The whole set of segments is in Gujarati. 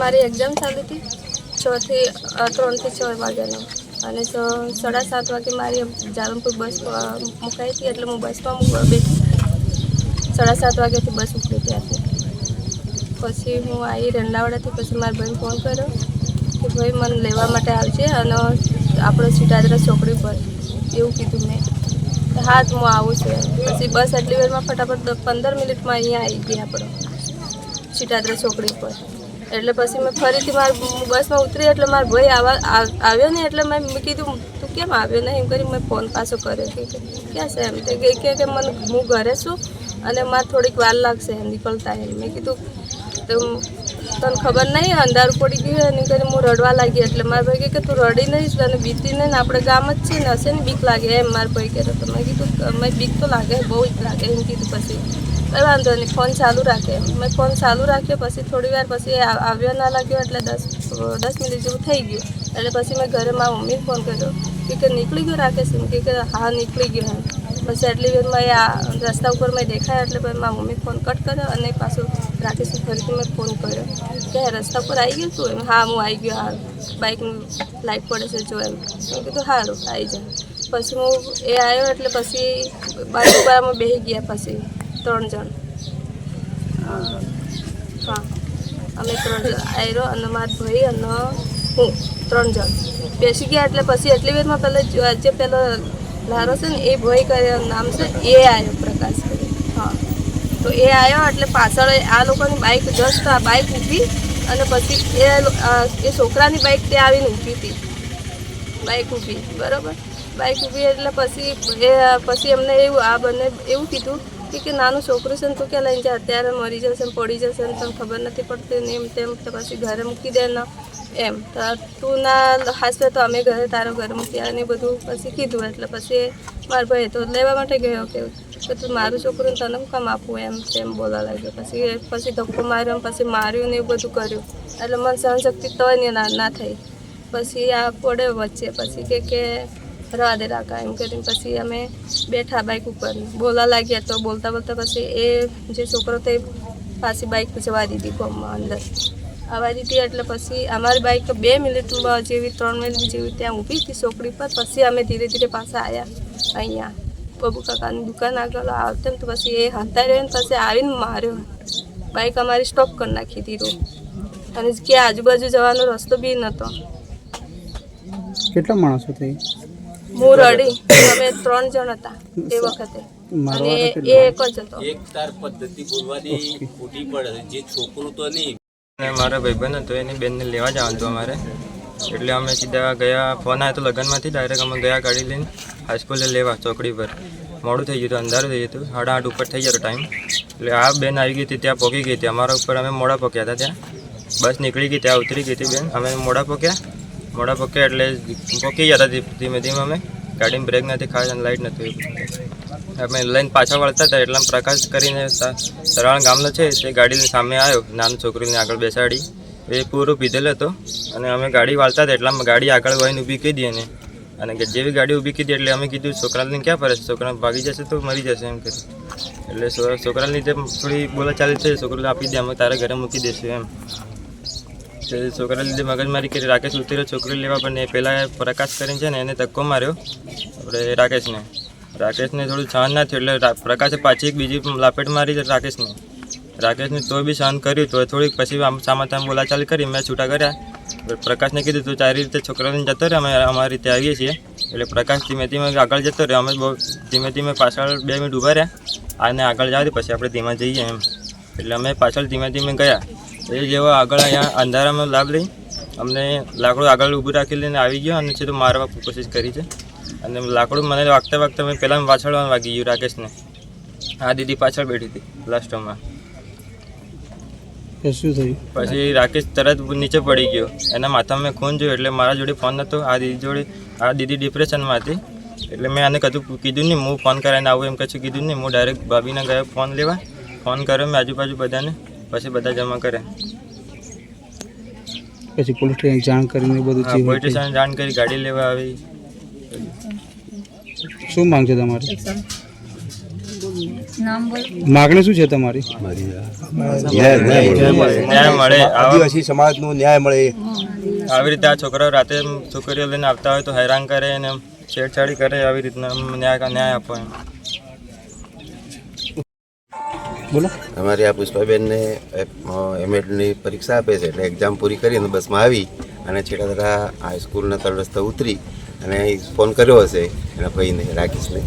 મારી એક્ઝામ ચાલુ હતી 3 થી 6 વાગ્યાનો અને 7:30 વાગે મારી જાલમપુર બસ મુકાઈ હતી એટલે હું બસમાં બેઠી 7:30 વાગ્યાથી બસ ઉપડી ત્યાંથી પછી હું આવી રંડાવાડાથી પછી મારા ભાઈને ફોન કર્યો કે ભાઈ મને લેવા માટે આવજે અને આપણે સીટાદરા ચોકડી પર એવું કીધું મેં હા તો હું આવું છું પછી બસ એટલી વારમાં ફટાફટ 15 મિનિટમાં અહીંયા આવી ગઈ આપણે સીટાદરા ચોકડી પર એટલે પછી મેં ફરીથી બસમાં ઉતરી એટલે મારો ભાઈ આવ્યો નહીં એટલે મેં કીધું તું કેમ આવ્યો નહીં એમ કરી મેં ફોન પાછો કર્યો કે ક્યાં છે એમ તે કે મને હું ઘરે છું અને મારે થોડીક વાર લાગશે એમ નીકળતા એમ મેં કીધું તો તને ખબર નહીં અંધારું પડી ગયું એની કરી હું રડવા લાગી એટલે મારા ભાઈ કે તું રડી નહીં અને બીતી નહીં ને આપણે ગામ જ છે ને હશે ને બીક લાગે એમ મારા ભાઈ કહેતો તો મેં કીધું મેં બીક તો લાગે બહુ જ લાગે એમ કીધું પછી કંઈ વાંધો નહીં ફોન ચાલુ રાખે મેં ફોન ચાલુ રાખ્યો પછી થોડી વાર પછી આવ્યો ના લાગ્યો એટલે 10 મિનિટ જેવું થઈ ગયું એટલે પછી મેં ઘરે મારા મમ્મીને ફોન કર્યો કે નીકળી ગયો રાકેશ એમ કે હા નીકળી ગયો એમ પછી એટલી વારમાં રસ્તા ઉપર મેં દેખાયા એટલે પછી મારા મમ્મી ફોન કટ કર્યો અને પાછું રાકેશને ફરીથી મેં ફોન કર્યો કે રસ્તા પર આવી ગયો તું એમ હા હું આવી ગયો હા બાઇકનું લાઇટ પડે છે જો એમ મેં કીધું સારું આવી જાય પછી હું એ આવ્યો એટલે પછી બાજુ પર અમે બેસી ગયા પછી 3 જણ હા અમે 3 જણ આવ્યો અને મારા ભાઈ અને હું 3 જણ બેસી ગયા એટલે પછી એટલી વારમાં પહેલાં જે પેલો લારો છે ને એ ભાઈ કર્યો નામ છે એ આવ્યો પ્રકાશ કરી હા તો એ આવ્યો એટલે પાછળ આ લોકોની બાઇક જસ્ટ આ બાઇક ઊભી અને પછી એ છોકરાની બાઇક ત્યાં આવીને ઊભી હતી બાઇક ઊભી બરાબર બાઇક ઊભી એટલે પછી એમને આ બંને એવું કીધું કે નાનું છોકરું છે ને તું ક્યાં લઈને જાય અત્યારે મરી જશે ને પડી જશે ને તને ખબર નથી પડતી ને એમ તેમ તો પછી ઘરે મૂકી દે ને એમ તો તું ના હાસવે તો અમે ઘરે તારો ઘરે મૂક્યા ને બધું પછી કીધું એટલે પછી મારા ભાઈ તો લેવા માટે ગયો કે તું મારું છોકરું તને હું કામ આપું એમ તેમ બોલવા લાગ્યો પછી ધક્કો માર્યો પછી માર્યું ને એવું બધું કર્યું એટલે મને સહનશક્તિ તોય ને ના થઈ પછી આ પડે વચ્ચે પછી કે રવા દે રાખા એમ કરીને પછી અમે બેઠા બાઇક ઉપર બોલવા લાગ્યા તો બોલતા પછી એ જે છોકરો તે પાછી બાઇક જવા દીધી ગામમાં અંદર આવવા દીધી એટલે પછી અમારી બાઇક 2 મિનિટ જેવી 3 મિનિટ જેવી ત્યાં ઊભી હતી ચોકડી પર પછી અમે ધીરે ધીરે પાછા આવ્યા અહીંયા બબુ કાકાની દુકાન આગળ આવતા ને તો પછી એ હંતા રહ્યો ને પછી આવીને માર્યો બાઇક અમારી સ્ટોપ કરી નાખી હતી અને કે આજુબાજુ જવાનો રસ્તો બી નહોતો કેટલા માણસો થઈ હું રડી અમે 3 જણ હતા એ વખતે અને એ એક જ હતો એક તાર પદ્ધતિ બોલવાની ખોટી પડે જે છોકરું તો નહીં અને મારા ભાઈબંધ હતો એની બેનને લેવા જવાનું હતું અમારે એટલે અમે સીધા ગયા ફોન આવ્યો તો લગ્નમાંથી ડાયરેક્ટ અમે ગયા ગાડી લઈને હાઈસ્કૂલે લેવા ચોકડી પર મોડું થઈ ગયું હતું અંધારું થઈ ગયું હતું 8:30 ઉપર થઈ ગયો ટાઈમ એટલે આ બેન આવી ગઈ હતી ત્યાં પહોંચી ગઈ હતી અમારા ઉપર અમે મોડા પહોંચ્યા હતા ત્યાં બસ નીકળી ગઈ ત્યાં ઉતરી ગઈ હતી બેન અમે મોડા પહોંચ્યા એટલે પહોંચી ગયા હતા ધીમે ધીમે અમે ગાડીમાં બ્રેક નથી ખાસ અને લાઇટ નથી અમે લઈને પાછા વળતા હતા એટલે પ્રકાશ કરીને તરાણ ગામનો છે તે ગાડીની સામે આવ્યો નાનું છોકરીને આગળ બેસાડી એ પૂરું પીધેલો હતો અને અમે ગાડી વાળતા હતા એટલે ગાડી આગળ વહીને ઊભી કરી દઈએ અને જેવી ગાડી ઊભી કરી એટલે અમે કીધું છોકરાને ક્યાં ફરે છે છોકરા ભાગી જશે તો મરી જશે એમ કરી એટલે છોકરાની લીધે થોડી બોલાચાલી છે છોકરો આપી દે અમે તારા ઘરે મૂકી દઈશું એમ છોકરા લીધે મગજમારી કરી રાકેશ ઉતર્યો છોકરી લેવા પણ એ પહેલાં પ્રકાશ કરીને છે ને એને ધક્કો માર્યો આપણે રાકેશને થોડું સહન ના થયું એટલે પ્રકાશે પાછી એક બીજી લાપેટ મારી રાકેશને તો બી સહન કર્યું તો થોડીક પછી સામા તમે બોલાચાલી કરી મેં છૂટા કર્યા પ્રકાશને કીધું તું તારી રીતે છોકરાને જતો રહે અમે અમારી રીતે આવીએ છીએ એટલે પ્રકાશ ધીમે ધીમે આગળ જતો રહ્યો અમે બહુ ધીમે ધીમે પાછળ 2 મિનિટ ઊભા રહ્યા અને આગળ જવા પછી આપણે ધીમા જઈએ એમ એટલે અમે પાછળ ધીમે ધીમે ગયા એ જેવો આગળ અહીંયા અંધારામાં લાભ લઈ અમને લાકડું આગળ ઊભું રાખી લઈને આવી ગયો અને સીધું મારવા કોશિશ કરી છે અને લાકડું મને વાગતા મેં પહેલાં પાછળ વાગી ગયું રાકેશને આ દીદી પાછળ બેઠી હતી લાસ્ટમાં શું થયું પછી રાકેશ તરત નીચે પડી ગયો એના માથામાં મેં ખૂન જોયું એટલે મારા જોડે ફોન નહોતો આ દીદી ડિપ્રેશનમાં હતી એટલે મેં આને કીધું નહીં હું ફોન કરાવીને આવું એમ કશું કીધું નહીં હું ડાયરેક્ટ ભાભીને ગયો ફોન લેવા ફોન કર્યો મેં આજુબાજુ બધાને પછી બધા જમા કરે પછી પોલીસ સ્ટેશન જાણ કરીને બધું પોલીસ સ્ટેશન જાણ કરી ગાડી લેવા આવી શું માંગ છે તમારી માગણી શું છે તમારી? ન્યાય મળે. આદિવાસી સમાજનું ન્યાય મળે. આવી રીતે આ છોકરાઓ રાતે છોકરીઓ લઈને આવતા હોય તો હેરાન કરે અને છેડછાડી કરે, આવી રીતના ન્યાય આપો એમ. બોલો. અમારી આ પુષ્પાબેનને એમએડની પરીક્ષા આપે છે એટલે એક્ઝામ પૂરી કરીને બસમાં આવી અને છેડાદરા હાઈસ્કૂલના ત્રણ રસ્તા ઉતરી અને ફોન કર્યો હશે એના ભાઈને રાકેશને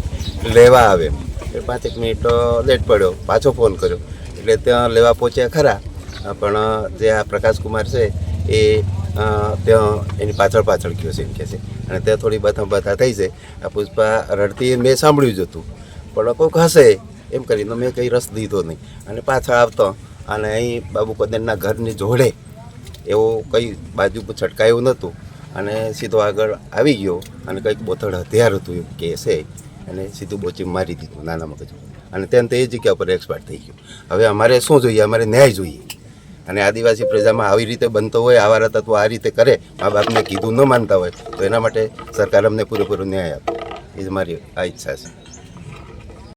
લેવા આવે એટલે 5 મિનિટ લેટ પડ્યો, પાછો ફોન કર્યો એટલે ત્યાં લેવા પહોંચ્યા ખરા, પણ જે આ પ્રકાશકુમાર છે એ ત્યાં એની પાછળ ગયો છે એમ કહે છે અને ત્યાં થોડી બથા થઈ છે. આ પુષ્પા રડતી મેં સાંભળ્યું જ હતું પણ કોઈક હશે એમ કરીને મેં કંઈ રસ દીધો નહીં અને પાછળ આવતો અને અહીં બાબુ કદરના ઘરની જોડે એવું કંઈ બાજુ છટકાયું નહોતું અને સીધો આગળ આવી ગયો અને કંઈક બોથડ હથિયાર હતું એવું કે છે અને સીધું બોચી મારી દીધું નાના મગજ અને ત્યાં તે જગ્યા પર એક્સપાયર થઈ ગયું. હવે અમારે શું જોઈએ? અમારે ન્યાય જોઈએ અને આદિવાસી પ્રજામાં આવી રીતે બનતો હોય, આવા તત્વો આ રીતે કરે, મા બાપને કીધું ન માનતા હોય તો એના માટે સરકાર અમને પૂરેપૂરો ન્યાય આપે, એ જ મારી આ ઈચ્છા છે.